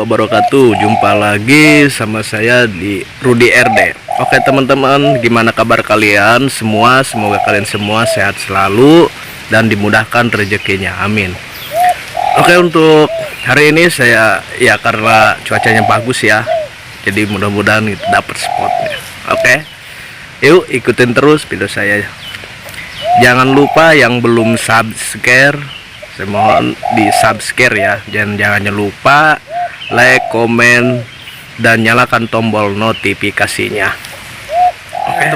wabarakatuh. Jumpa lagi sama saya di Rudy RD. Oke teman-teman, gimana kabar kalian semua? Semoga kalian semua sehat selalu dan dimudahkan rezekinya, amin. Oke, untuk hari ini saya karena cuacanya bagus ya, jadi mudah-mudahan kita dapat spotnya. Oke, yuk ikutin terus video saya. Jangan lupa yang belum subscribe, saya mohon di subscribe ya. Jangan lupa like, komen, dan nyalakan tombol notifikasinya. Oke,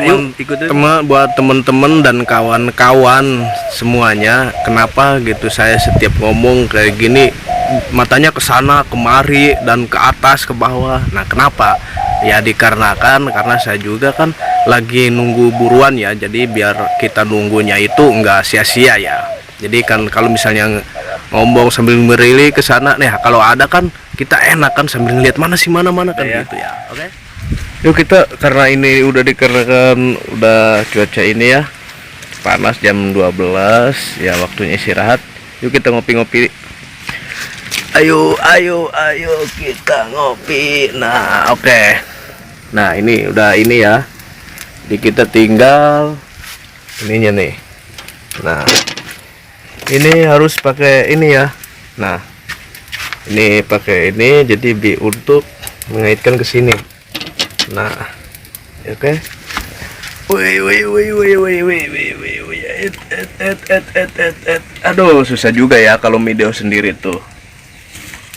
buat teman-teman dan kawan-kawan semuanya, kenapa gitu saya setiap ngomong kayak gini matanya ke sana kemari dan ke atas ke bawah. Nah, kenapa? Ya dikarenakan karena saya juga kan lagi nunggu buruan ya, jadi biar kita nunggunya itu enggak sia-sia ya. Jadi kan kalau misalnya ngomong sambil merili ke sana, nih kalau ada kan kita enak kan sambil ngeliat mana kan ya. Gitu ya. Oke. Yuk kita, karena ini udah dikarenakan udah cuaca ini ya panas, jam 12 ya, waktunya istirahat. Yuk kita ngopi-ngopi. Ayo kita ngopi. Nah, oke. Nah, ini udah ini ya. Jadi kita tinggal ininya nih. Nah, ini harus pakai ini ya. Nah, ini pakai ini jadi untuk mengaitkan ke sini. Nah, oke. Aduh, susah juga ya kalau video sendiri tuh.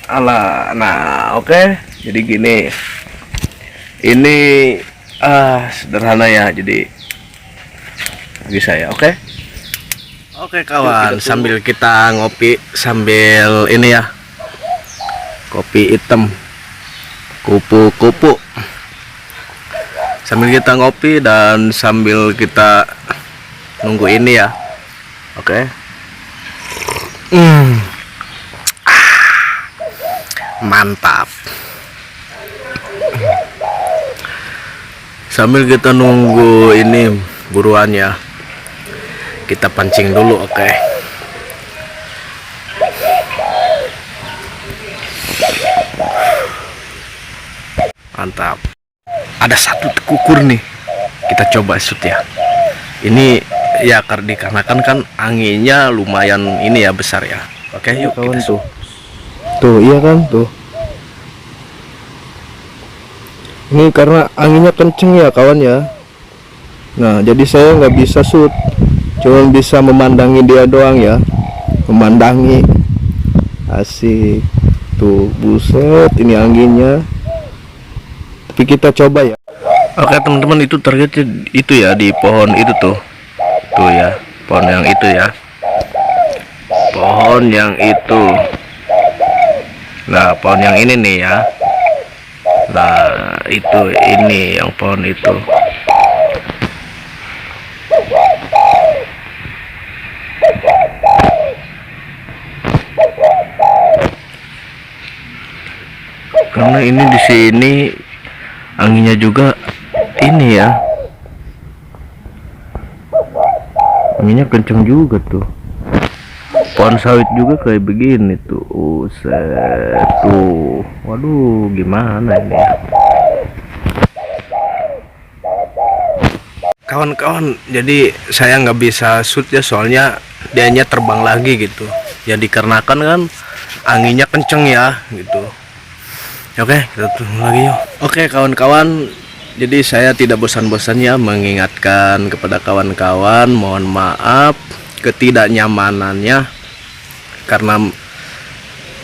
Alah, nah oke. Jadi gini. Ini sederhana ya, jadi bisa ya, oke. Oke kawan, sambil kita ngopi sambil ini ya, kopi hitam kupu-kupu, sambil kita ngopi dan sambil kita nunggu ini ya, oke. Mantap. Sambil kita nunggu ini buruannya, kita pancing dulu, oke. Mantap. Ada satu kukur nih, kita coba shoot ya. Ini ya dikarenakan kan anginnya lumayan ini ya, besar ya. Oke, yuk kita shoot. Tuh iya kan tuh. Ini karena anginnya kenceng ya kawan ya. Nah, jadi saya nggak bisa shoot, cuma bisa memandangi dia doang ya, memandangi. Asik tuh, buset ini anginnya. Tapi kita coba ya. Oke teman-teman, itu targetnya itu ya, di pohon itu tuh ya, pohon yang itu ya, pohon yang itu. Nah, pohon yang ini nih ya. Nah, itu ini yang pohon itu. Karena ini di sini anginnya juga ini ya, anginnya kenceng juga tuh. Pohon sawit juga kayak begini tuh. Uset tuh. Waduh, gimana ini ya? Kawan-kawan, jadi saya nggak bisa shoot ya, soalnya dianya terbang lagi gitu. Ya dikarenakan kan anginnya kenceng ya gitu. Oke, kita tunggu lagi yuk. Oke kawan-kawan, jadi saya tidak bosan-bosannya mengingatkan kepada kawan-kawan, mohon maaf ketidaknyamanannya karena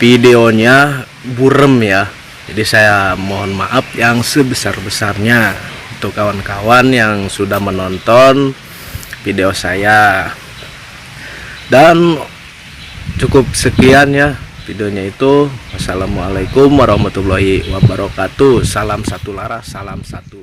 videonya burem ya. Jadi saya mohon maaf yang sebesar-besarnya untuk kawan-kawan yang sudah menonton video saya. Dan cukup sekian ya videonya itu. Wassalamualaikum warahmatullahi wabarakatuh. Salam satu laras, salam satu.